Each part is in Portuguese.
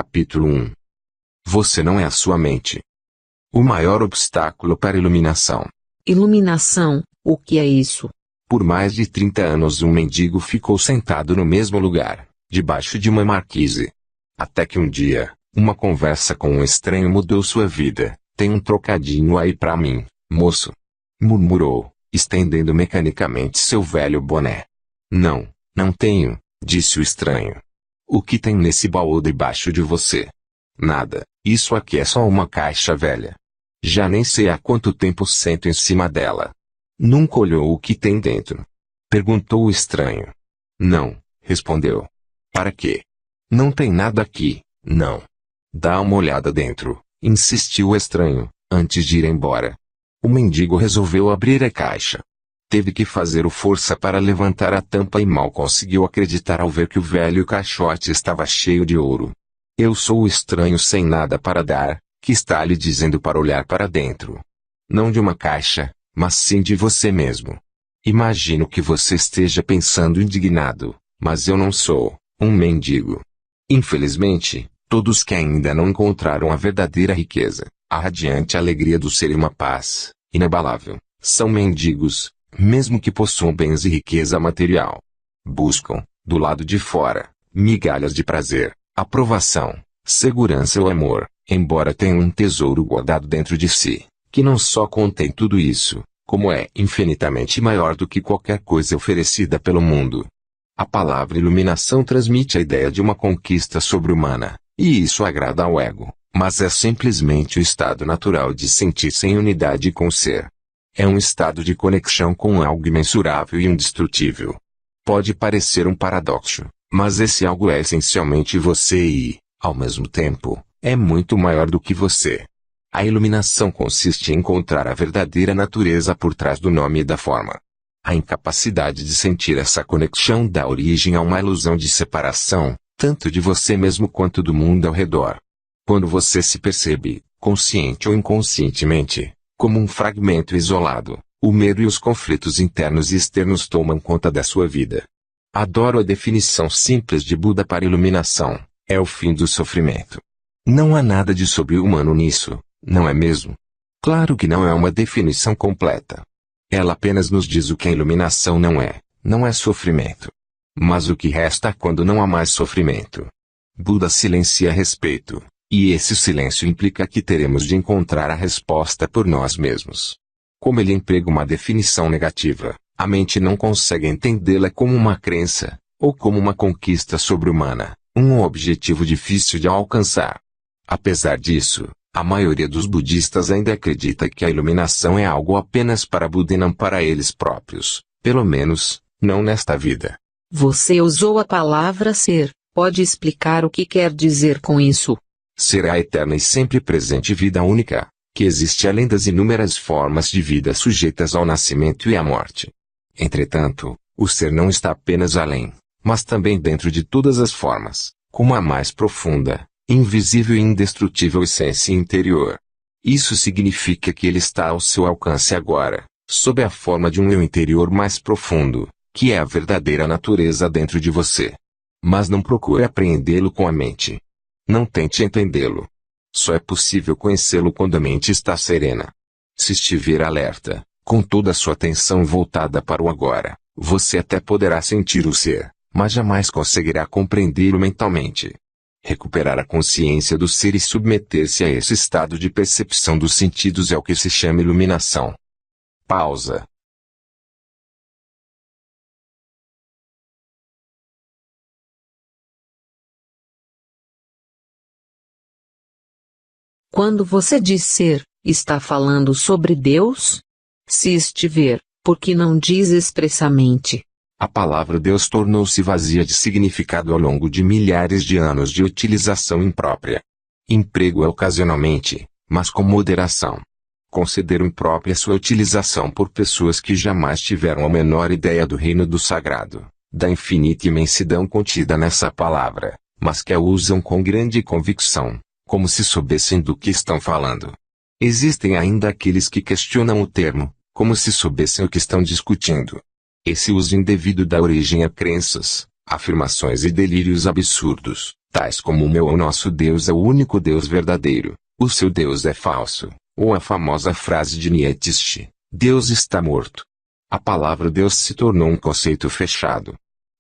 Capítulo 1. Você não é a sua mente. O maior obstáculo para a iluminação. Iluminação, o que é isso? Por mais de 30 anos um mendigo ficou sentado no mesmo lugar, debaixo de uma marquise. Até que um dia, uma conversa com um estranho mudou sua vida. Tem um trocadinho aí pra mim, moço? Murmurou, estendendo mecanicamente seu velho boné. Não tenho, disse o estranho. O que tem nesse baú debaixo de você? Nada, isso aqui é só uma caixa velha. Já nem sei há quanto tempo sento em cima dela. Nunca olhou o que tem dentro? Perguntou o estranho. Não, respondeu. Para quê? Não tem nada aqui, não. Dá uma olhada dentro, insistiu o estranho, antes de ir embora. O mendigo resolveu abrir a caixa. Teve que fazer força para levantar a tampa e mal conseguiu acreditar ao ver que o velho caixote estava cheio de ouro. Eu sou o estranho sem nada para dar, que está lhe dizendo para olhar para dentro. Não de uma caixa, mas sim de você mesmo. Imagino que você esteja pensando indignado, mas eu não sou um mendigo. Infelizmente, todos que ainda não encontraram a verdadeira riqueza, a radiante alegria do ser e uma paz inabalável, são mendigos, mesmo que possuam bens e riqueza material. Buscam, do lado de fora, migalhas de prazer, aprovação, segurança ou amor, embora tenham um tesouro guardado dentro de si, que não só contém tudo isso, como é infinitamente maior do que qualquer coisa oferecida pelo mundo. A palavra iluminação transmite a ideia de uma conquista sobre-humana, e isso agrada ao ego, mas é simplesmente o estado natural de sentir-se em unidade com o ser. É um estado de conexão com algo imensurável e indestrutível. Pode parecer um paradoxo, mas esse algo é essencialmente você e, ao mesmo tempo, é muito maior do que você. A iluminação consiste em encontrar a verdadeira natureza por trás do nome e da forma. A incapacidade de sentir essa conexão dá origem a uma ilusão de separação, tanto de você mesmo quanto do mundo ao redor. Quando você se percebe, consciente ou inconscientemente, como um fragmento isolado, o medo e os conflitos internos e externos tomam conta da sua vida. Adoro a definição simples de Buda para iluminação: é o fim do sofrimento. Não há nada de sobre-humano nisso, não é mesmo? Claro que não é uma definição completa. Ela apenas nos diz o que a iluminação não é sofrimento. Mas o que resta quando não há mais sofrimento? Buda silencia a respeito, e esse silêncio implica que teremos de encontrar a resposta por nós mesmos. Como ele emprega uma definição negativa, a mente não consegue entendê-la como uma crença, ou como uma conquista sobre-humana, um objetivo difícil de alcançar. Apesar disso, a maioria dos budistas ainda acredita que a iluminação é algo apenas para Buda e não para eles próprios, pelo menos, não nesta vida. Você usou a palavra ser, pode explicar o que quer dizer com isso? Ser é a eterna e sempre presente vida única, que existe além das inúmeras formas de vida sujeitas ao nascimento e à morte. Entretanto, o ser não está apenas além, mas também dentro de todas as formas, como a mais profunda, invisível e indestrutível essência interior. Isso significa que ele está ao seu alcance agora, sob a forma de um eu interior mais profundo, que é a verdadeira natureza dentro de você. Mas não procure apreendê-lo com a mente. Não tente entendê-lo. Só é possível conhecê-lo quando a mente está serena. Se estiver alerta, com toda a sua atenção voltada para o agora, você até poderá sentir o ser, mas jamais conseguirá compreendê-lo mentalmente. Recuperar a consciência do ser e submeter-se a esse estado de percepção dos sentidos é o que se chama iluminação. Pausa. Quando você diz ser, está falando sobre Deus? Se estiver, por que não diz expressamente? A palavra Deus tornou-se vazia de significado ao longo de milhares de anos de utilização imprópria. Emprego-a ocasionalmente, mas com moderação. Considero imprópria sua utilização por pessoas que jamais tiveram a menor ideia do reino do sagrado, da infinita imensidão contida nessa palavra, mas que a usam com grande convicção, como se soubessem do que estão falando. Existem ainda aqueles que questionam o termo, como se soubessem o que estão discutindo. Esse uso indevido dá origem a crenças, afirmações e delírios absurdos, tais como o meu ou nosso Deus é o único Deus verdadeiro, o seu Deus é falso, ou a famosa frase de Nietzsche, Deus está morto. A palavra Deus se tornou um conceito fechado.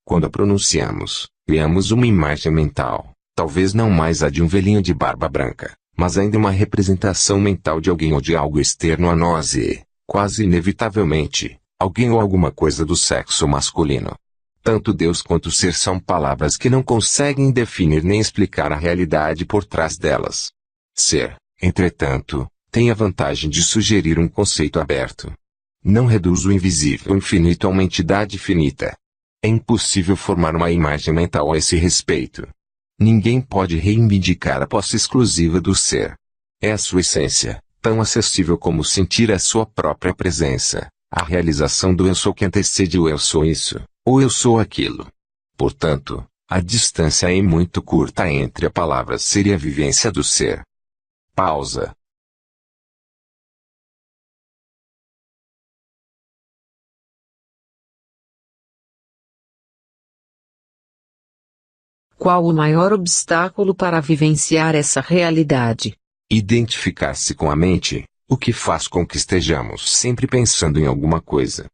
Quando a pronunciamos, criamos uma imagem mental, talvez não mais a de um velhinho de barba branca, mas ainda uma representação mental de alguém ou de algo externo a nós e, quase inevitavelmente, alguém ou alguma coisa do sexo masculino. Tanto Deus quanto o ser são palavras que não conseguem definir nem explicar a realidade por trás delas. Ser, entretanto, tem a vantagem de sugerir um conceito aberto. Não reduz o invisível infinito a uma entidade finita. É impossível formar uma imagem mental a esse respeito. Ninguém pode reivindicar a posse exclusiva do ser. É a sua essência, tão acessível como sentir a sua própria presença, a realização do eu sou que antecede o eu sou isso, ou eu sou aquilo. Portanto, a distância é muito curta entre a palavra ser e a vivência do ser. Pausa. Qual o maior obstáculo para vivenciar essa realidade? Identificar-se com a mente, o que faz com que estejamos sempre pensando em alguma coisa.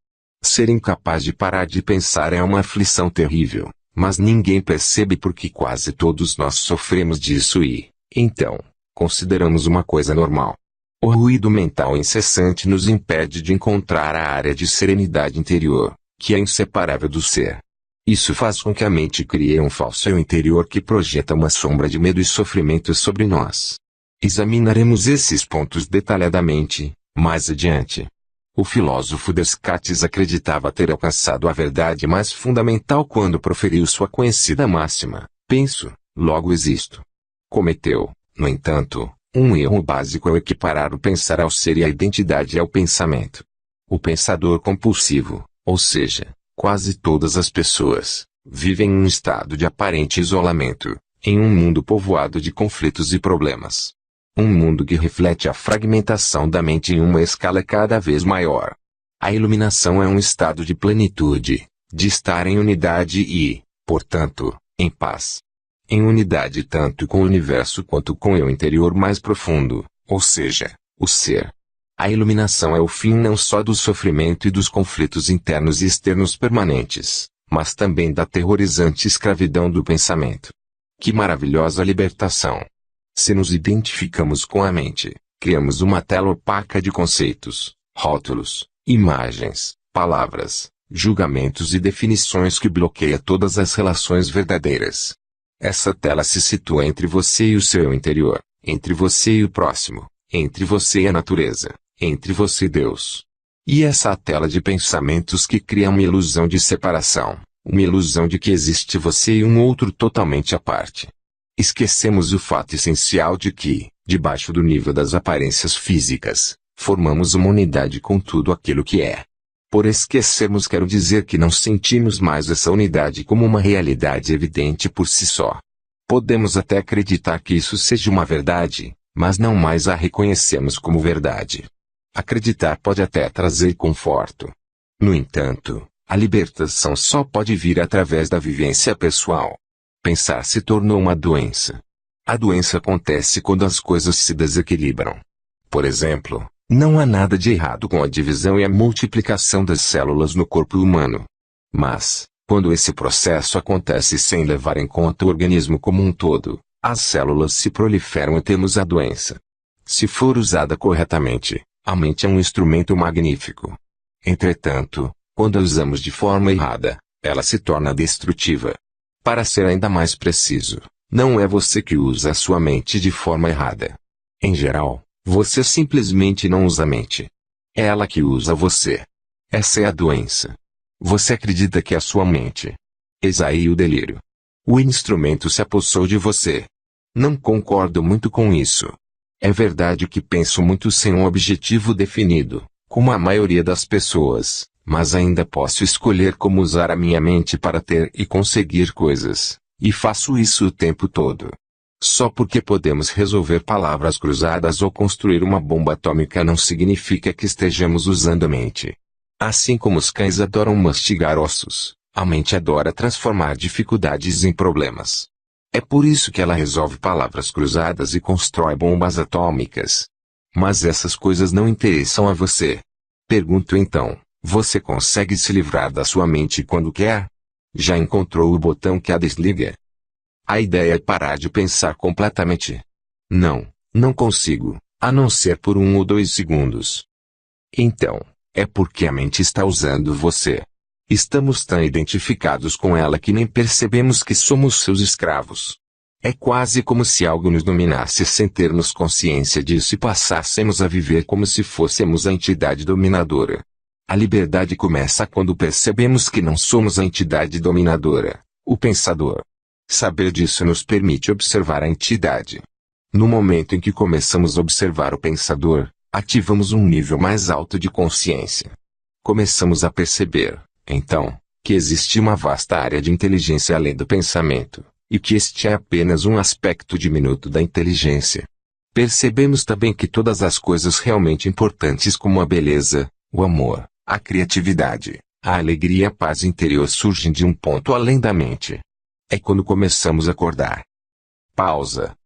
Ser incapaz de parar de pensar é uma aflição terrível, mas ninguém percebe porque quase todos nós sofremos disso e, então, consideramos uma coisa normal. O ruído mental incessante nos impede de encontrar a área de serenidade interior, que é inseparável do ser. Isso faz com que a mente crie um falso eu interior que projeta uma sombra de medo e sofrimento sobre nós. Examinaremos esses pontos detalhadamente, mais adiante. O filósofo Descartes acreditava ter alcançado a verdade mais fundamental quando proferiu sua conhecida máxima, penso, logo existo. Cometeu, no entanto, um erro básico ao equiparar o pensar ao ser e a identidade ao pensamento. O pensador compulsivo, ou seja, quase todas as pessoas, vivem em um estado de aparente isolamento, em um mundo povoado de conflitos e problemas. Um mundo que reflete a fragmentação da mente em uma escala cada vez maior. A iluminação é um estado de plenitude, de estar em unidade e, portanto, em paz. Em unidade tanto com o universo quanto com o eu interior mais profundo, ou seja, o ser. A iluminação é o fim não só do sofrimento e dos conflitos internos e externos permanentes, mas também da aterrorizante escravidão do pensamento. Que maravilhosa libertação! Se nos identificamos com a mente, criamos uma tela opaca de conceitos, rótulos, imagens, palavras, julgamentos e definições que bloqueia todas as relações verdadeiras. Essa tela se situa entre você e o seu interior, entre você e o próximo, entre você e a natureza, entre você e Deus. E essa tela de pensamentos que cria uma ilusão de separação, uma ilusão de que existe você e um outro totalmente à parte. Esquecemos o fato essencial de que, debaixo do nível das aparências físicas, formamos uma unidade com tudo aquilo que é. Por esquecermos quero dizer que não sentimos mais essa unidade como uma realidade evidente por si só. Podemos até acreditar que isso seja uma verdade, mas não mais a reconhecemos como verdade. Acreditar pode até trazer conforto. No entanto, a libertação só pode vir através da vivência pessoal. Pensar se tornou uma doença. A doença acontece quando as coisas se desequilibram. Por exemplo, não há nada de errado com a divisão e a multiplicação das células no corpo humano. Mas, quando esse processo acontece sem levar em conta o organismo como um todo, as células se proliferam e temos a doença. Se for usada corretamente, a mente é um instrumento magnífico. Entretanto, quando a usamos de forma errada, ela se torna destrutiva. Para ser ainda mais preciso, não é você que usa a sua mente de forma errada. Em geral, você simplesmente não usa a mente. É ela que usa você. Essa é a doença. Você acredita que é a sua mente. Eis aí o delírio. O instrumento se apossou de você. Não concordo muito com isso. É verdade que penso muito sem um objetivo definido, como a maioria das pessoas. Mas ainda posso escolher como usar a minha mente para ter e conseguir coisas, e faço isso o tempo todo. Só porque podemos resolver palavras cruzadas ou construir uma bomba atômica não significa que estejamos usando a mente. Assim como os cães adoram mastigar ossos, a mente adora transformar dificuldades em problemas. É por isso que ela resolve palavras cruzadas e constrói bombas atômicas. Mas essas coisas não interessam a você. Pergunto então, você consegue se livrar da sua mente quando quer? Já encontrou o botão que a desliga? A ideia é parar de pensar completamente. Não, não consigo, a não ser por 1 ou 2 segundos. Então, é porque a mente está usando você. Estamos tão identificados com ela que nem percebemos que somos seus escravos. É quase como se algo nos dominasse sem termos consciência disso e passássemos a viver como se fôssemos a entidade dominadora. A liberdade começa quando percebemos que não somos a entidade dominadora, o pensador. Saber disso nos permite observar a entidade. No momento em que começamos a observar o pensador, ativamos um nível mais alto de consciência. Começamos a perceber, então, que existe uma vasta área de inteligência além do pensamento, e que este é apenas um aspecto diminuto da inteligência. Percebemos também que todas as coisas realmente importantes como a beleza, o amor, a criatividade, a alegria e a paz interior surgem de um ponto além da mente. É quando começamos a acordar. Pausa.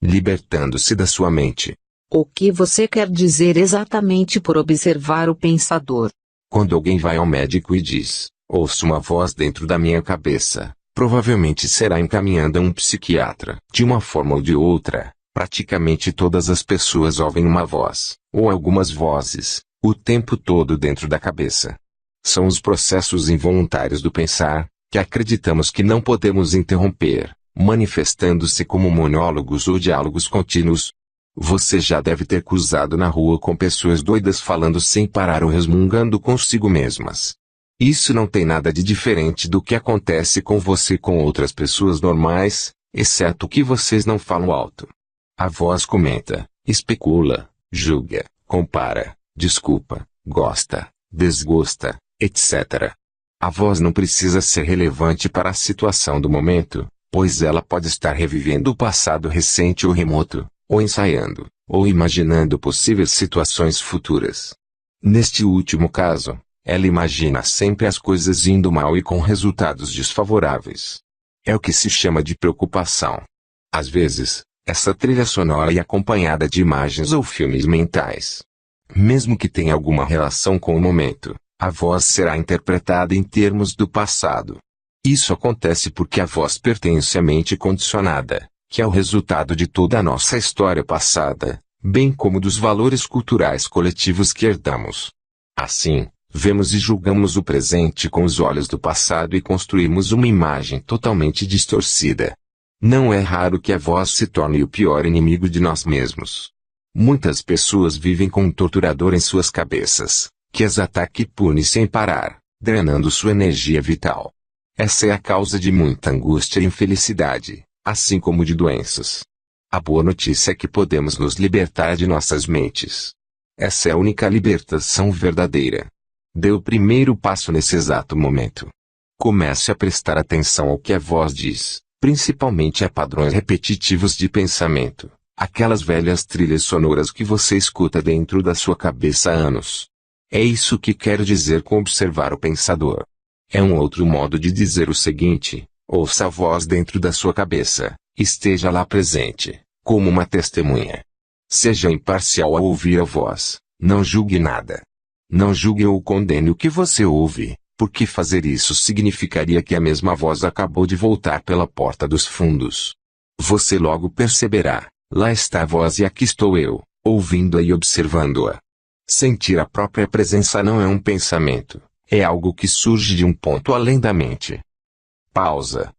Libertando-se da sua mente. O que você quer dizer exatamente por observar o pensador? Quando alguém vai ao médico e diz, ouço uma voz dentro da minha cabeça, provavelmente será encaminhando a um psiquiatra. De uma forma ou de outra, praticamente todas as pessoas ouvem uma voz, ou algumas vozes, o tempo todo dentro da cabeça. São os processos involuntários do pensar, que acreditamos que não podemos interromper, manifestando-se como monólogos ou diálogos contínuos. Você já deve ter cruzado na rua com pessoas doidas falando sem parar ou resmungando consigo mesmas. Isso não tem nada de diferente do que acontece com você com outras pessoas normais, exceto que vocês não falam alto. A voz comenta, especula, julga, compara, desculpa, gosta, desgosta, etc. A voz não precisa ser relevante para a situação do momento, pois ela pode estar revivendo o passado recente ou remoto, ou ensaiando, ou imaginando possíveis situações futuras. Neste último caso, ela imagina sempre as coisas indo mal e com resultados desfavoráveis. É o que se chama de preocupação. Às vezes, essa trilha sonora é acompanhada de imagens ou filmes mentais. Mesmo que tenha alguma relação com o momento, a voz será interpretada em termos do passado. Isso acontece porque a voz pertence à mente condicionada, que é o resultado de toda a nossa história passada, bem como dos valores culturais coletivos que herdamos. Assim, vemos e julgamos o presente com os olhos do passado e construímos uma imagem totalmente distorcida. Não é raro que a voz se torne o pior inimigo de nós mesmos. Muitas pessoas vivem com um torturador em suas cabeças, que as ataca e pune sem parar, drenando sua energia vital. Essa é a causa de muita angústia e infelicidade, assim como de doenças. A boa notícia é que podemos nos libertar de nossas mentes. Essa é a única libertação verdadeira. Dê o primeiro passo nesse exato momento. Comece a prestar atenção ao que a voz diz, principalmente a padrões repetitivos de pensamento, aquelas velhas trilhas sonoras que você escuta dentro da sua cabeça há anos. É isso que quero dizer com observar o pensador. É um outro modo de dizer o seguinte: ouça a voz dentro da sua cabeça, esteja lá presente, como uma testemunha. Seja imparcial ao ouvir a voz, não julgue nada. Não julgue ou condene o que você ouve, porque fazer isso significaria que a mesma voz acabou de voltar pela porta dos fundos. Você logo perceberá, lá está a voz e aqui estou eu, ouvindo-a e observando-a. Sentir a própria presença não é um pensamento, é algo que surge de um ponto além da mente. Pausa.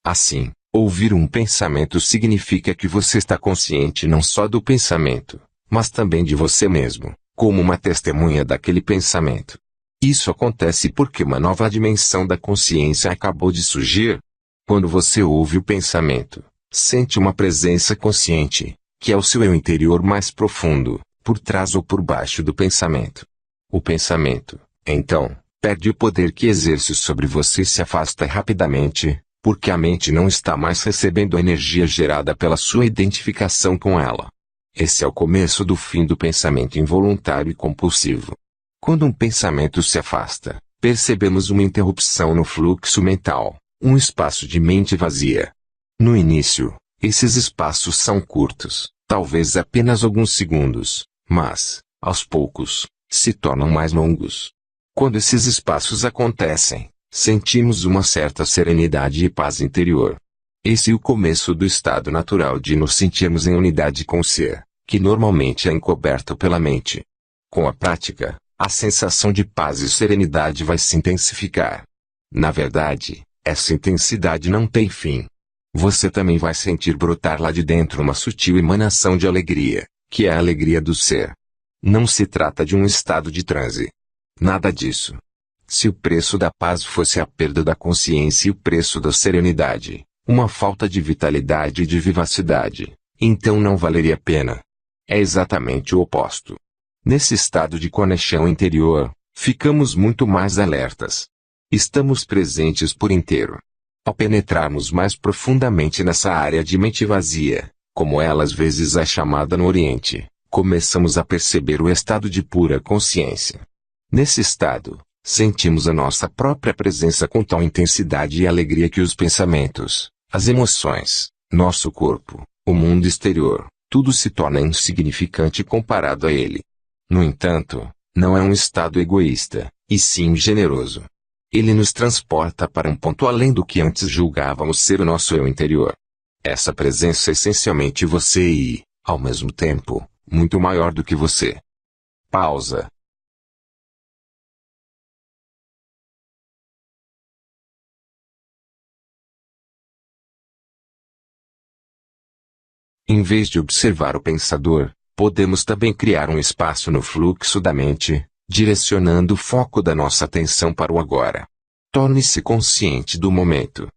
Assim, ouvir um pensamento significa que você está consciente não só do pensamento, mas também de você mesmo, como uma testemunha daquele pensamento. Isso acontece porque uma nova dimensão da consciência acabou de surgir. Quando você ouve o pensamento, sente uma presença consciente, que é o seu eu interior mais profundo, por trás ou por baixo do pensamento. O pensamento, então, perde o poder que exerce sobre você e se afasta rapidamente, porque a mente não está mais recebendo a energia gerada pela sua identificação com ela. Esse é o começo do fim do pensamento involuntário e compulsivo. Quando um pensamento se afasta, percebemos uma interrupção no fluxo mental, um espaço de mente vazia. No início, esses espaços são curtos, talvez apenas alguns segundos, mas, aos poucos, se tornam mais longos. Quando esses espaços acontecem, sentimos uma certa serenidade e paz interior. Esse é o começo do estado natural de nos sentirmos em unidade com o ser, que normalmente é encoberto pela mente. Com a prática, a sensação de paz e serenidade vai se intensificar. Na verdade, essa intensidade não tem fim. Você também vai sentir brotar lá de dentro uma sutil emanação de alegria, que é a alegria do ser. Não se trata de um estado de transe. Nada disso. Se o preço da paz fosse a perda da consciência e o preço da serenidade, uma falta de vitalidade e de vivacidade, então não valeria a pena. É exatamente o oposto. Nesse estado de conexão interior, ficamos muito mais alertas. Estamos presentes por inteiro. Ao penetrarmos mais profundamente nessa área de mente vazia, como ela às vezes é chamada no Oriente, começamos a perceber o estado de pura consciência. Nesse estado, sentimos a nossa própria presença com tal intensidade e alegria que os pensamentos, as emoções, nosso corpo, o mundo exterior, tudo se torna insignificante comparado a ele. No entanto, não é um estado egoísta, e sim generoso. Ele nos transporta para um ponto além do que antes julgávamos ser o nosso eu interior. Essa presença é essencialmente você e, ao mesmo tempo, muito maior do que você. Pausa. Em vez de observar o pensador, podemos também criar um espaço no fluxo da mente, direcionando o foco da nossa atenção para o agora. Torne-se consciente do momento.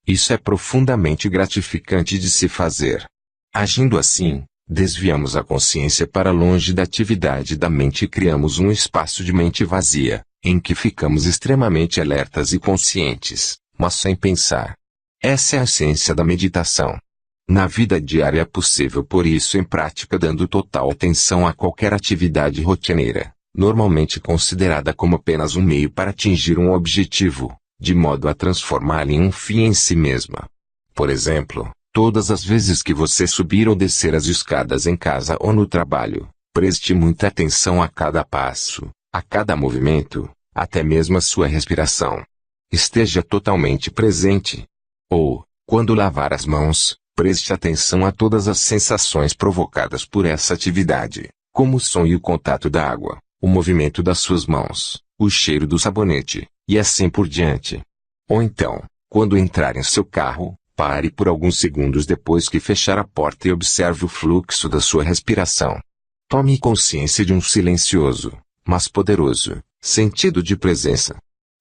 Isso é profundamente gratificante de se fazer. Agindo assim, desviamos a consciência para longe da atividade da mente e criamos um espaço de mente vazia, em que ficamos extremamente alertas e conscientes, mas sem pensar. Essa é a essência da meditação. Na vida diária é possível pôr isso em prática dando total atenção a qualquer atividade rotineira, normalmente considerada como apenas um meio para atingir um objetivo, de modo a transformá-la em um fim em si mesma. Por exemplo, todas as vezes que você subir ou descer as escadas em casa ou no trabalho, preste muita atenção a cada passo, a cada movimento, até mesmo a sua respiração. Esteja totalmente presente. Ou, quando lavar as mãos, preste atenção a todas as sensações provocadas por essa atividade, como o som e o contato da água, o movimento das suas mãos, o cheiro do sabonete, e assim por diante. Ou então, quando entrar em seu carro, pare por alguns segundos depois que fechar a porta e observe o fluxo da sua respiração. Tome consciência de um silencioso, mas poderoso, sentido de presença.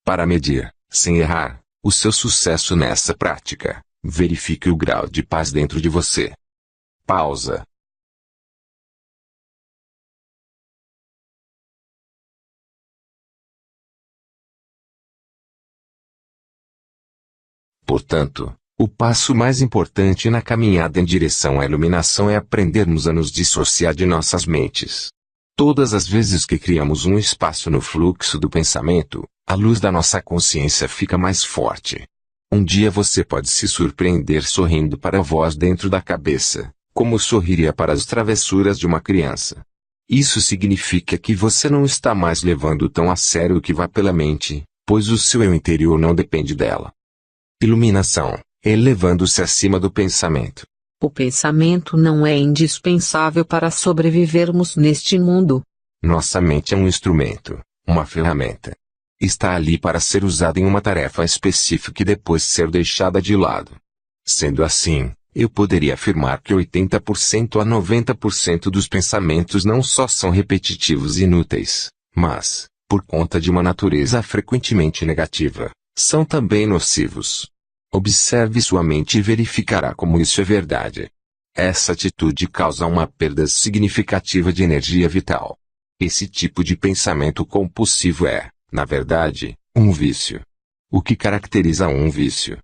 Para medir, sem errar, o seu sucesso nessa prática, verifique o grau de paz dentro de você. Pausa. Portanto, o passo mais importante na caminhada em direção à iluminação é aprendermos a nos dissociar de nossas mentes. Todas as vezes que criamos um espaço no fluxo do pensamento, a luz da nossa consciência fica mais forte. Um dia você pode se surpreender sorrindo para a voz dentro da cabeça, como sorriria para as travessuras de uma criança. Isso significa que você não está mais levando tão a sério o que vai pela mente, pois o seu eu interior não depende dela. Iluminação, elevando-se acima do pensamento. O pensamento não é indispensável para sobrevivermos neste mundo. Nossa mente é um instrumento, uma ferramenta. Está ali para ser usada em uma tarefa específica e depois ser deixada de lado. Sendo assim, eu poderia afirmar que 80% a 90% dos pensamentos não só são repetitivos e inúteis, mas, por conta de uma natureza frequentemente negativa, são também nocivos. Observe sua mente e verificará como isso é verdade. Essa atitude causa uma perda significativa de energia vital. Esse tipo de pensamento compulsivo é, na verdade, Um vício. O que caracteriza um vício?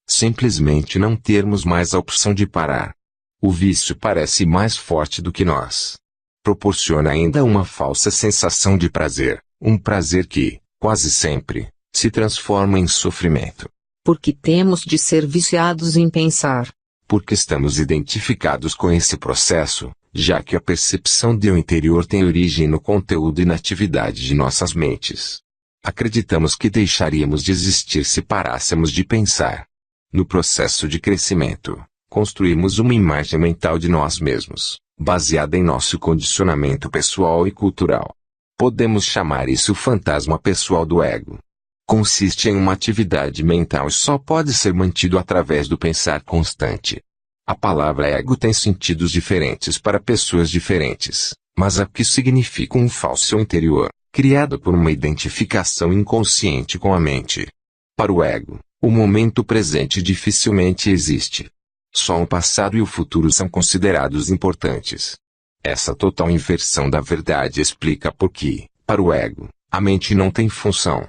Simplesmente não termos mais a opção de parar. O vício parece mais forte do que nós. Proporciona ainda uma falsa sensação de prazer, um prazer que, quase sempre, se transforma em sofrimento. Porque temos de ser viciados em pensar. Porque estamos identificados com esse processo, já que a percepção do interior tem origem no conteúdo e na atividade de nossas mentes. Acreditamos que deixaríamos de existir se parássemos de pensar. No processo de crescimento, construímos uma imagem mental de nós mesmos, baseada em nosso condicionamento pessoal e cultural. Podemos chamar isso fantasma pessoal do ego. Consiste em uma atividade mental e só pode ser mantido através do pensar constante. A palavra ego tem sentidos diferentes para pessoas diferentes, mas aqui significa um falso interior, criado por uma identificação inconsciente com a mente. Para o ego, o momento presente dificilmente existe. Só o passado e o futuro são considerados importantes. Essa total inversão da verdade explica por que, para o ego, a mente não tem função.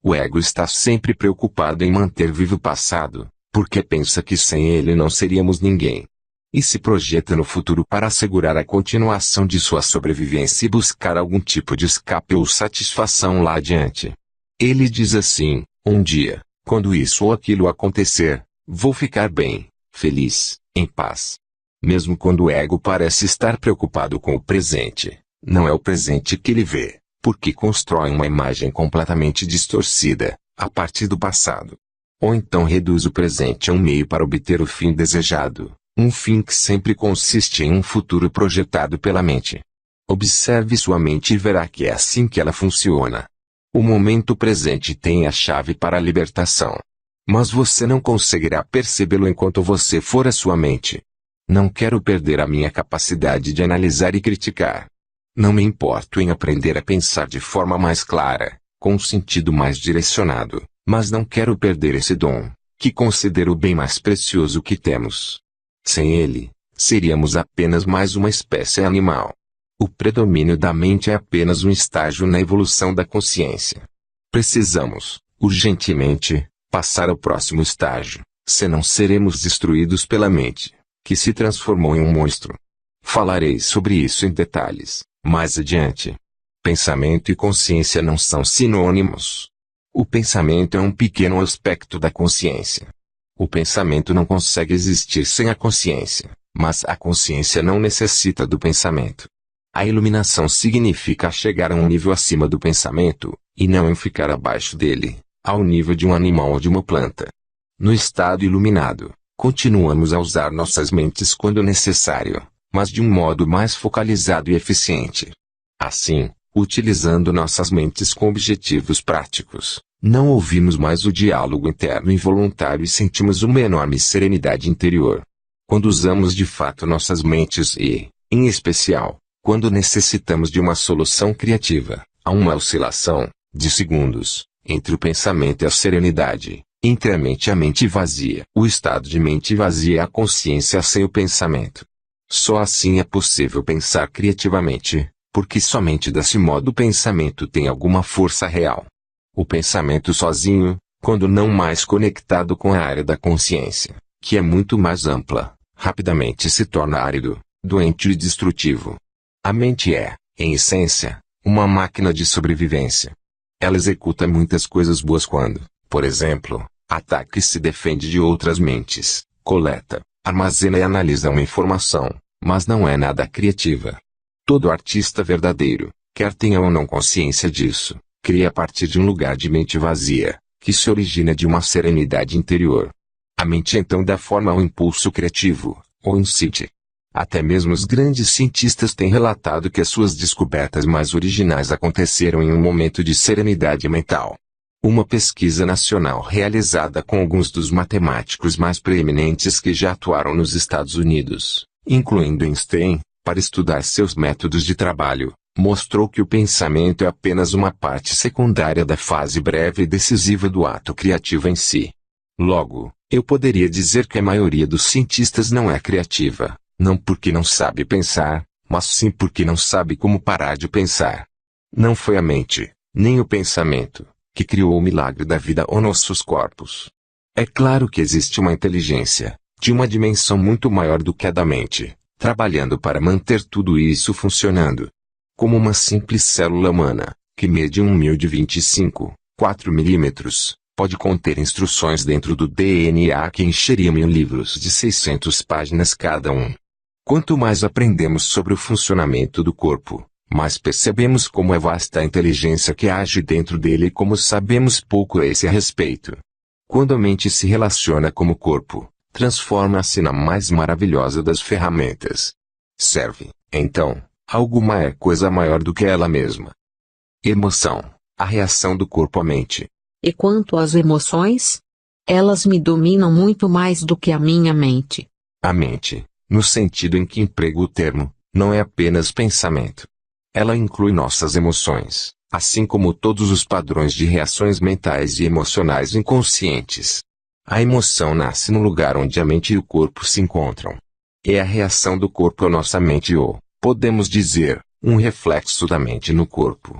O ego está sempre preocupado em manter vivo o passado, porque pensa que sem ele não seríamos ninguém. E se projeta no futuro para assegurar a continuação de sua sobrevivência e buscar algum tipo de escape ou satisfação lá adiante. Ele diz assim: um dia, quando isso ou aquilo acontecer, vou ficar bem, feliz, em paz. Mesmo quando o ego parece estar preocupado com o presente, não é o presente que ele vê, porque constrói uma imagem completamente distorcida, a partir do passado. Ou então reduz o presente a um meio para obter o fim desejado, um fim que sempre consiste em um futuro projetado pela mente. Observe sua mente e verá que é assim que ela funciona. O momento presente tem a chave para a libertação. Mas você não conseguirá percebê-lo enquanto você for a sua mente. Não quero perder a minha capacidade de analisar e criticar. Não me importo em aprender a pensar de forma mais clara, com um sentido mais direcionado, mas não quero perder esse dom, que considero o bem mais precioso que temos. Sem ele, seríamos apenas mais uma espécie animal. O predomínio da mente é apenas um estágio na evolução da consciência. Precisamos, urgentemente, passar ao próximo estágio, senão seremos destruídos pela mente, que se transformou em um monstro. Falarei sobre isso em detalhes, mais adiante. Pensamento e consciência não são sinônimos. O pensamento é um pequeno aspecto da consciência. O pensamento não consegue existir sem a consciência, mas a consciência não necessita do pensamento. A iluminação significa chegar a um nível acima do pensamento, e não em ficar abaixo dele, ao nível de um animal ou de uma planta. No estado iluminado, continuamos a usar nossas mentes quando necessário, mas de um modo mais focalizado e eficiente. Assim, utilizando nossas mentes com objetivos práticos, não ouvimos mais o diálogo interno involuntário e sentimos uma enorme serenidade interior. Quando usamos de fato nossas mentes e, em especial, quando necessitamos de uma solução criativa, há uma oscilação, de segundos, entre o pensamento e a serenidade, entre a mente e a mente vazia. O estado de mente vazia é a consciência sem o pensamento. Só assim é possível pensar criativamente, porque somente desse modo o pensamento tem alguma força real. O pensamento sozinho, quando não mais conectado com a área da consciência, que é muito mais ampla, rapidamente se torna árido, doente e destrutivo. A mente é, em essência, uma máquina de sobrevivência. Ela executa muitas coisas boas quando, por exemplo, ataca e se defende de outras mentes, coleta, armazena e analisa uma informação, mas não é nada criativa. Todo artista verdadeiro, quer tenha ou não consciência disso, cria a partir de um lugar de mente vazia, que se origina de uma serenidade interior. A mente então dá forma ao impulso criativo, ou insight. Até mesmo os grandes cientistas têm relatado que as suas descobertas mais originais aconteceram em um momento de serenidade mental. Uma pesquisa nacional realizada com alguns dos matemáticos mais preeminentes que já atuaram nos Estados Unidos, incluindo Einstein, para estudar seus métodos de trabalho, mostrou que o pensamento é apenas uma parte secundária da fase breve e decisiva do ato criativo em si. Logo, eu poderia dizer que a maioria dos cientistas não é criativa, não porque não sabe pensar, mas sim porque não sabe como parar de pensar. Não foi a mente, nem o pensamento, que criou o milagre da vida ou nossos corpos. É claro que existe uma inteligência, de uma dimensão muito maior do que a da mente, trabalhando para manter tudo isso funcionando. Como uma simples célula humana, que mede 1.025,4 milímetros, pode conter instruções dentro do DNA que encheriam em livros de 600 páginas cada um. Quanto mais aprendemos sobre o funcionamento do corpo, mais percebemos como é vasta a inteligência que age dentro dele e como sabemos pouco a esse respeito. Quando a mente se relaciona com o corpo, transforma-se na mais maravilhosa das ferramentas. Serve, então, alguma coisa maior do que ela mesma. Emoção, a reação do corpo à mente. E quanto às emoções? Elas me dominam muito mais do que a minha mente. A mente, no sentido em que emprego o termo, não é apenas pensamento. Ela inclui nossas emoções, assim como todos os padrões de reações mentais e emocionais inconscientes. A emoção nasce no lugar onde a mente e o corpo se encontram. É a reação do corpo à nossa mente ou, podemos dizer, um reflexo da mente no corpo.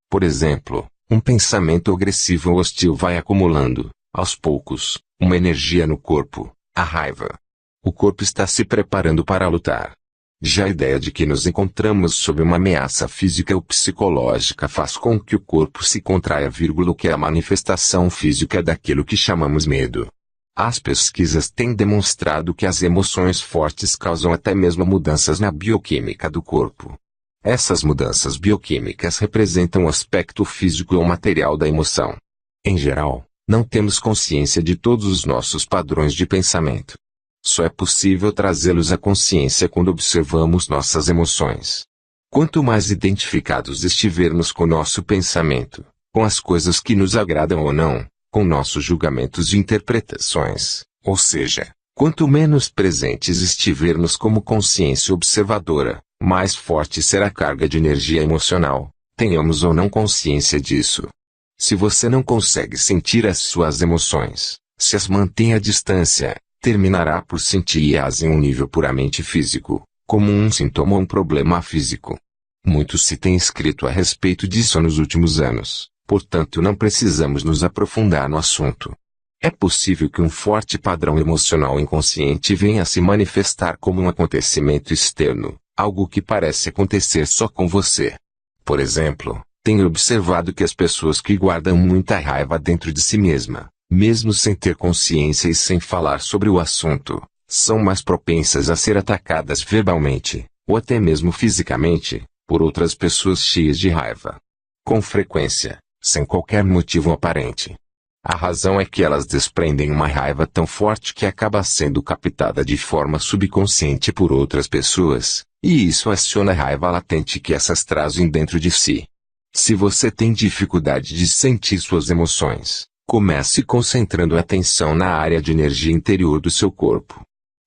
Por exemplo, um pensamento agressivo ou hostil vai acumulando, aos poucos, uma energia no corpo, a raiva. O corpo está se preparando para lutar. Já a ideia de que nos encontramos sob uma ameaça física ou psicológica faz com que o corpo se contraia, o que é a manifestação física daquilo que chamamos medo. As pesquisas têm demonstrado que as emoções fortes causam até mesmo mudanças na bioquímica do corpo. Essas mudanças bioquímicas representam o aspecto físico ou material da emoção. Em geral, não temos consciência de todos os nossos padrões de pensamento. Só é possível trazê-los à consciência quando observamos nossas emoções. Quanto mais identificados estivermos com nosso pensamento, com as coisas que nos agradam ou não, com nossos julgamentos e interpretações, ou seja, quanto menos presentes estivermos como consciência observadora, mais forte será a carga de energia emocional, tenhamos ou não consciência disso. Se você não consegue sentir as suas emoções, se as mantém à distância, terminará por senti-las em um nível puramente físico, como um sintoma ou um problema físico. Muito se tem escrito a respeito disso nos últimos anos, portanto não precisamos nos aprofundar no assunto. É possível que um forte padrão emocional inconsciente venha a se manifestar como um acontecimento externo, algo que parece acontecer só com você. Por exemplo, tenho observado que as pessoas que guardam muita raiva dentro de si mesma, mesmo sem ter consciência e sem falar sobre o assunto, são mais propensas a ser atacadas verbalmente, ou até mesmo fisicamente, por outras pessoas cheias de raiva. Com frequência, sem qualquer motivo aparente. A razão é que elas desprendem uma raiva tão forte que acaba sendo captada de forma subconsciente por outras pessoas, e isso aciona a raiva latente que essas trazem dentro de si. Se você tem dificuldade de sentir suas emoções, comece concentrando a atenção na área de energia interior do seu corpo.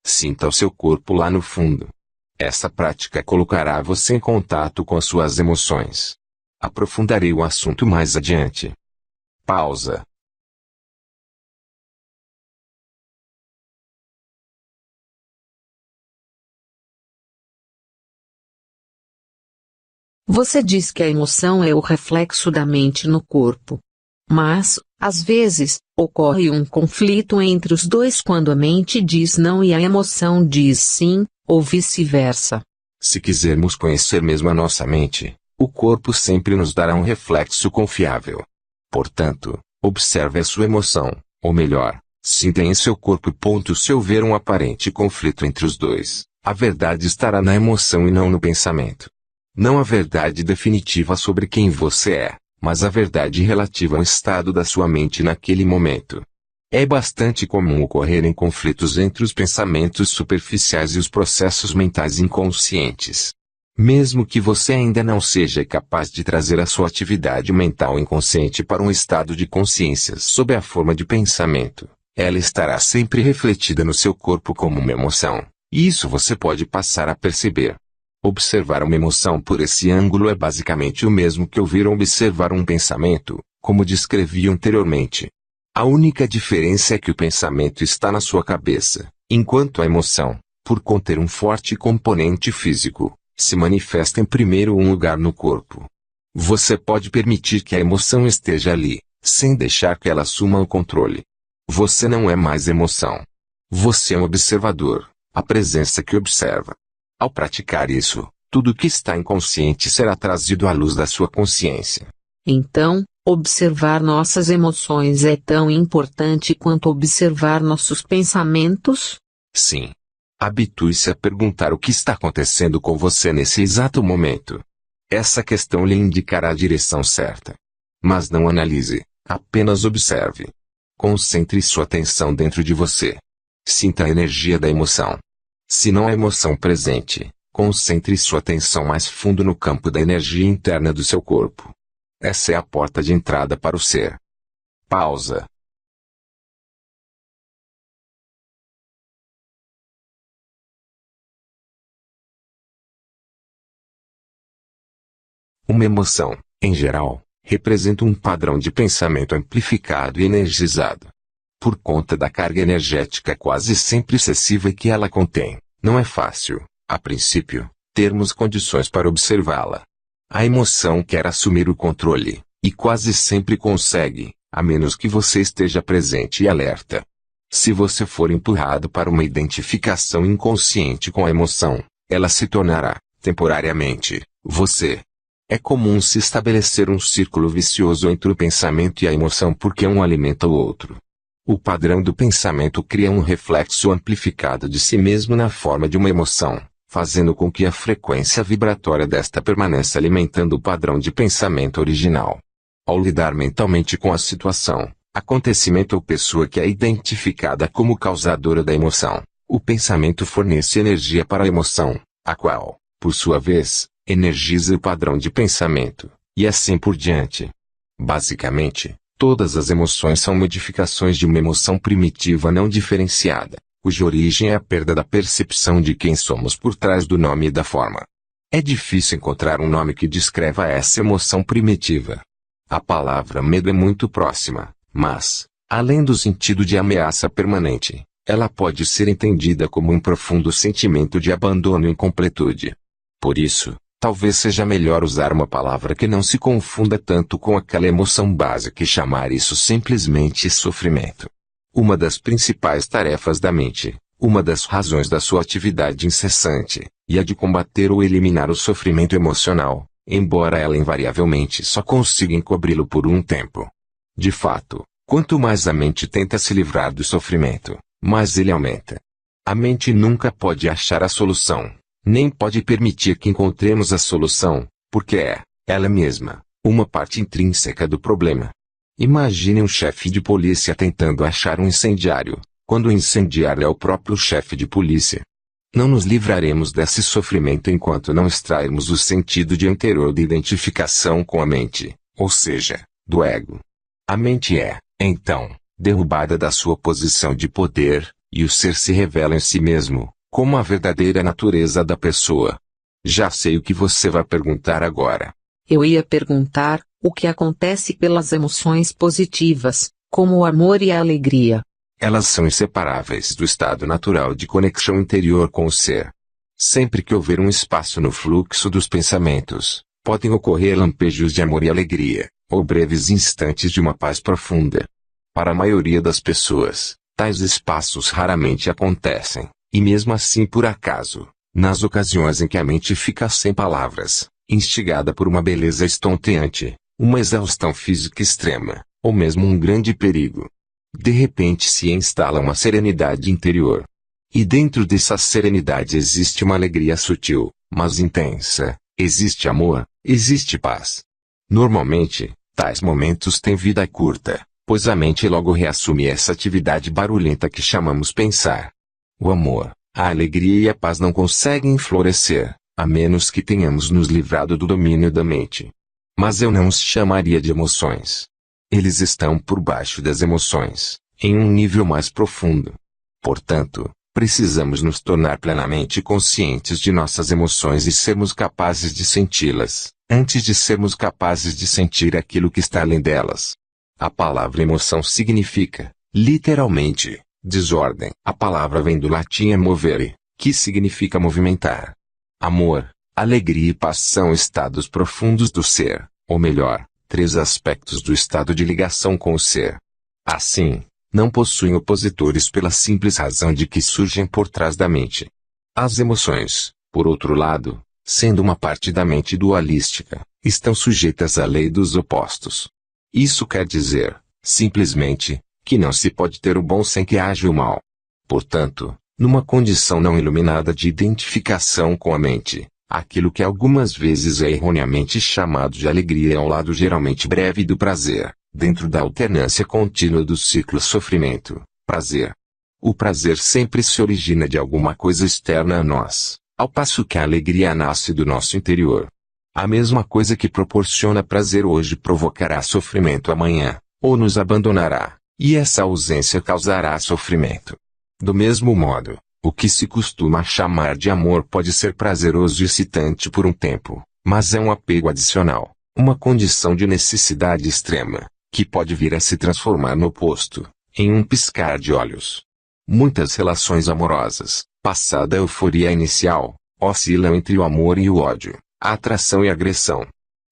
Sinta o seu corpo lá no fundo. Essa prática colocará você em contato com as suas emoções. Aprofundarei o assunto mais adiante. Pausa. Você diz que a emoção é o reflexo da mente no corpo. Mas, às vezes, ocorre um conflito entre os dois quando a mente diz não e a emoção diz sim, ou vice-versa. Se quisermos conhecer mesmo a nossa mente, o corpo sempre nos dará um reflexo confiável. Portanto, observe a sua emoção, ou melhor, sinta em seu corpo. Se houver um aparente conflito entre os dois, a verdade estará na emoção e não no pensamento. Não a verdade definitiva sobre quem você é, mas a verdade relativa ao estado da sua mente naquele momento. É bastante comum ocorrerem conflitos entre os pensamentos superficiais e os processos mentais inconscientes. Mesmo que você ainda não seja capaz de trazer a sua atividade mental inconsciente para um estado de consciência sob a forma de pensamento, ela estará sempre refletida no seu corpo como uma emoção, e isso você pode passar a perceber. Observar uma emoção por esse ângulo é basicamente o mesmo que ouvir ou observar um pensamento, como descrevi anteriormente. A única diferença é que o pensamento está na sua cabeça, enquanto a emoção, por conter um forte componente físico, se manifesta em primeiro lugar no corpo. Você pode permitir que a emoção esteja ali, sem deixar que ela assuma o controle. Você não é mais emoção. Você é um observador, a presença que observa. Ao praticar isso, tudo que está inconsciente será trazido à luz da sua consciência. Então, observar nossas emoções é tão importante quanto observar nossos pensamentos? Sim. Habitue-se a perguntar o que está acontecendo com você nesse exato momento. Essa questão lhe indicará a direção certa. Mas não analise, apenas observe. Concentre sua atenção dentro de você. Sinta a energia da emoção. Se não há emoção presente, concentre sua atenção mais fundo no campo da energia interna do seu corpo. Essa é a porta de entrada para o ser. Pausa. Uma emoção, em geral, representa um padrão de pensamento amplificado e energizado. Por conta da carga energética quase sempre excessiva que ela contém, não é fácil, a princípio, termos condições para observá-la. A emoção quer assumir o controle, e quase sempre consegue, a menos que você esteja presente e alerta. Se você for empurrado para uma identificação inconsciente com a emoção, ela se tornará, temporariamente, você. É comum se estabelecer um círculo vicioso entre o pensamento e a emoção porque um alimenta o outro. O padrão do pensamento cria um reflexo amplificado de si mesmo na forma de uma emoção, fazendo com que a frequência vibratória desta permaneça alimentando o padrão de pensamento original. Ao lidar mentalmente com a situação, acontecimento ou pessoa que é identificada como causadora da emoção, o pensamento fornece energia para a emoção, a qual, por sua vez, energiza o padrão de pensamento, e assim por diante. Basicamente, todas as emoções são modificações de uma emoção primitiva não diferenciada, cuja origem é a perda da percepção de quem somos por trás do nome e da forma. É difícil encontrar um nome que descreva essa emoção primitiva. A palavra medo é muito próxima, mas, além do sentido de ameaça permanente, ela pode ser entendida como um profundo sentimento de abandono e incompletude. Por isso, talvez seja melhor usar uma palavra que não se confunda tanto com aquela emoção básica e chamar isso simplesmente sofrimento. Uma das principais tarefas da mente, uma das razões da sua atividade incessante, e a de combater ou eliminar o sofrimento emocional, embora ela invariavelmente só consiga encobri-lo por um tempo. De fato, quanto mais a mente tenta se livrar do sofrimento, mais ele aumenta. A mente nunca pode achar a solução. Nem pode permitir que encontremos a solução, porque é, ela mesma, uma parte intrínseca do problema. Imagine um chefe de polícia tentando achar um incendiário, quando o incendiário é o próprio chefe de polícia. Não nos livraremos desse sofrimento enquanto não extrairmos o sentido de anterior de identificação com a mente, ou seja, do ego. A mente é, então, derrubada da sua posição de poder, e o ser se revela em si mesmo, como a verdadeira natureza da pessoa. Já sei o que você vai perguntar agora. Eu ia perguntar, o que acontece pelas emoções positivas, como o amor e a alegria? Elas são inseparáveis do estado natural de conexão interior com o ser. Sempre que houver um espaço no fluxo dos pensamentos, podem ocorrer lampejos de amor e alegria, ou breves instantes de uma paz profunda. Para a maioria das pessoas, tais espaços raramente acontecem. E mesmo assim por acaso, nas ocasiões em que a mente fica sem palavras, instigada por uma beleza estonteante, uma exaustão física extrema, ou mesmo um grande perigo, de repente se instala uma serenidade interior. E dentro dessa serenidade existe uma alegria sutil, mas intensa, existe amor, existe paz. Normalmente, tais momentos têm vida curta, pois a mente logo reassume essa atividade barulhenta que chamamos pensar. O amor, a alegria e a paz não conseguem florescer, a menos que tenhamos nos livrado do domínio da mente. Mas eu não os chamaria de emoções. Eles estão por baixo das emoções, em um nível mais profundo. Portanto, precisamos nos tornar plenamente conscientes de nossas emoções e sermos capazes de senti-las, antes de sermos capazes de sentir aquilo que está além delas. A palavra emoção significa, literalmente, desordem. A palavra vem do latim movere, que significa movimentar. Amor, alegria e paz são estados profundos do ser, ou melhor, três aspectos do estado de ligação com o ser. Assim, não possuem opositores pela simples razão de que surgem por trás da mente. As emoções, por outro lado, sendo uma parte da mente dualística, estão sujeitas à lei dos opostos. Isso quer dizer, simplesmente, que não se pode ter o bom sem que haja o mal. Portanto, numa condição não iluminada de identificação com a mente, aquilo que algumas vezes é erroneamente chamado de alegria é um lado geralmente breve do prazer, dentro da alternância contínua do ciclo sofrimento-prazer. O prazer sempre se origina de alguma coisa externa a nós, ao passo que a alegria nasce do nosso interior. A mesma coisa que proporciona prazer hoje provocará sofrimento amanhã, ou nos abandonará, e essa ausência causará sofrimento. Do mesmo modo, o que se costuma chamar de amor pode ser prazeroso e excitante por um tempo, mas é um apego adicional, uma condição de necessidade extrema, que pode vir a se transformar no oposto, em um piscar de olhos. Muitas relações amorosas, passada a euforia inicial, oscilam entre o amor e o ódio, a atração e a agressão.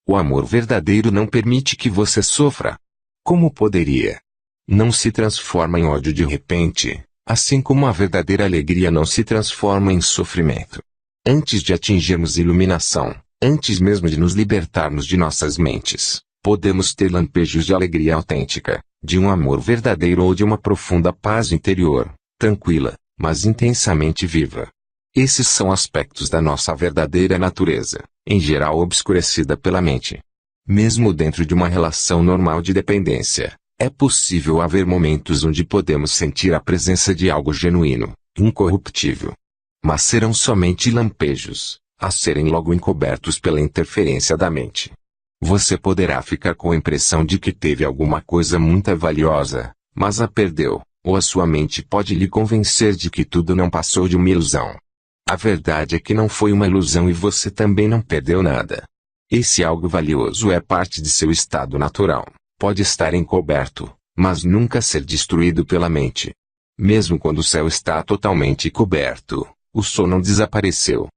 O amor verdadeiro não permite que você sofra. Como poderia? Não se transforma em ódio de repente, assim como a verdadeira alegria não se transforma em sofrimento. Antes de atingirmos iluminação, antes mesmo de nos libertarmos de nossas mentes, podemos ter lampejos de alegria autêntica, de um amor verdadeiro ou de uma profunda paz interior, tranquila, mas intensamente viva. Esses são aspectos da nossa verdadeira natureza, em geral obscurecida pela mente. Mesmo dentro de uma relação normal de dependência, é possível haver momentos onde podemos sentir a presença de algo genuíno, incorruptível. Mas serão somente lampejos, a serem logo encobertos pela interferência da mente. Você poderá ficar com a impressão de que teve alguma coisa muito valiosa, mas a perdeu, ou a sua mente pode lhe convencer de que tudo não passou de uma ilusão. A verdade é que não foi uma ilusão e você também não perdeu nada. Esse algo valioso é parte de seu estado natural, pode estar encoberto, mas nunca ser destruído pela mente. Mesmo quando o céu está totalmente coberto, o sol não desapareceu.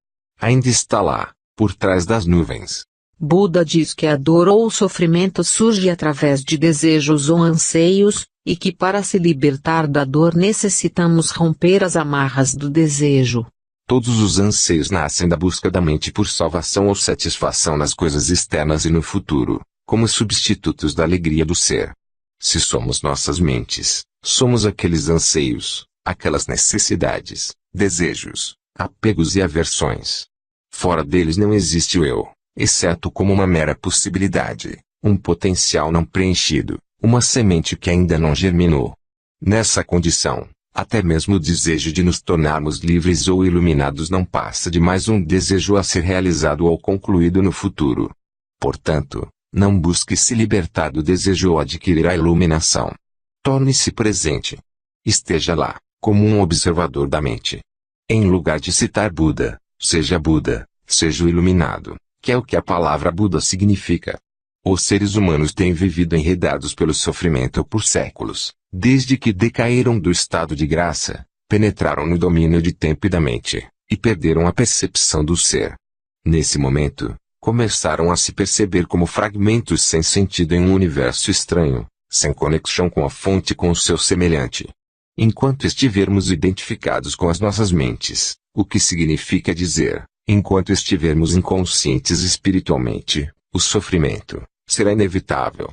Ainda está lá, por trás das nuvens. Buda diz que a dor ou o sofrimento surge através de desejos ou anseios, e que para se libertar da dor necessitamos romper as amarras do desejo. Todos os anseios nascem da busca da mente por salvação ou satisfação nas coisas externas e no futuro, como substitutos da alegria do ser. Se somos nossas mentes, somos aqueles anseios, aquelas necessidades, desejos, apegos e aversões. Fora deles não existe o eu, exceto como uma mera possibilidade, um potencial não preenchido, uma semente que ainda não germinou. Nessa condição, até mesmo o desejo de nos tornarmos livres ou iluminados não passa de mais um desejo a ser realizado ou concluído no futuro. Portanto, não busque se libertar do desejo ou adquirir a iluminação. Torne-se presente. Esteja lá, como um observador da mente. Em lugar de citar Buda, seja o iluminado, que é o que a palavra Buda significa. Os seres humanos têm vivido enredados pelo sofrimento por séculos, desde que decaíram do estado de graça, penetraram no domínio de tempo e da mente, e perderam a percepção do ser. Nesse momento, começaram a se perceber como fragmentos sem sentido em um universo estranho, sem conexão com a fonte e com o seu semelhante. Enquanto estivermos identificados com as nossas mentes, o que significa dizer, enquanto estivermos inconscientes espiritualmente, o sofrimento será inevitável.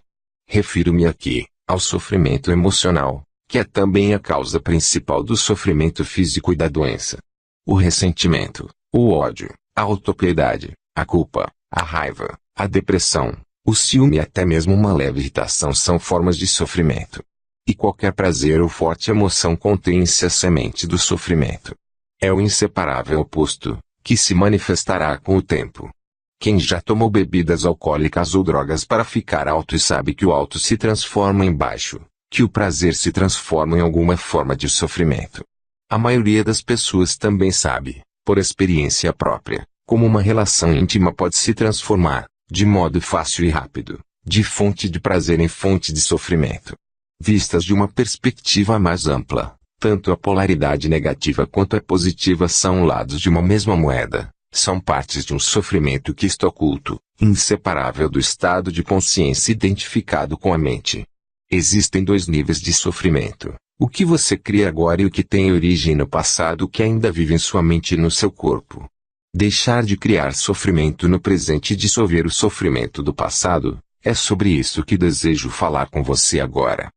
Refiro-me aqui ao sofrimento emocional, que é também a causa principal do sofrimento físico e da doença. O ressentimento, o ódio, a autopiedade, a culpa, a raiva, a depressão, o ciúme e até mesmo uma leve irritação são formas de sofrimento. E qualquer prazer ou forte emoção contém-se a semente do sofrimento. É o inseparável oposto, que se manifestará com o tempo. Quem já tomou bebidas alcoólicas ou drogas para ficar alto e sabe que o alto se transforma em baixo, que o prazer se transforma em alguma forma de sofrimento. A maioria das pessoas também sabe, por experiência própria, como uma relação íntima pode se transformar, de modo fácil e rápido, de fonte de prazer em fonte de sofrimento. Vistas de uma perspectiva mais ampla, tanto a polaridade negativa quanto a positiva são lados de uma mesma moeda. São partes de um sofrimento que está oculto, inseparável do estado de consciência identificado com a mente. Existem dois níveis de sofrimento: o que você cria agora e o que tem origem no passado que ainda vive em sua mente e no seu corpo. Deixar de criar sofrimento no presente e dissolver o sofrimento do passado, é sobre isso que desejo falar com você agora.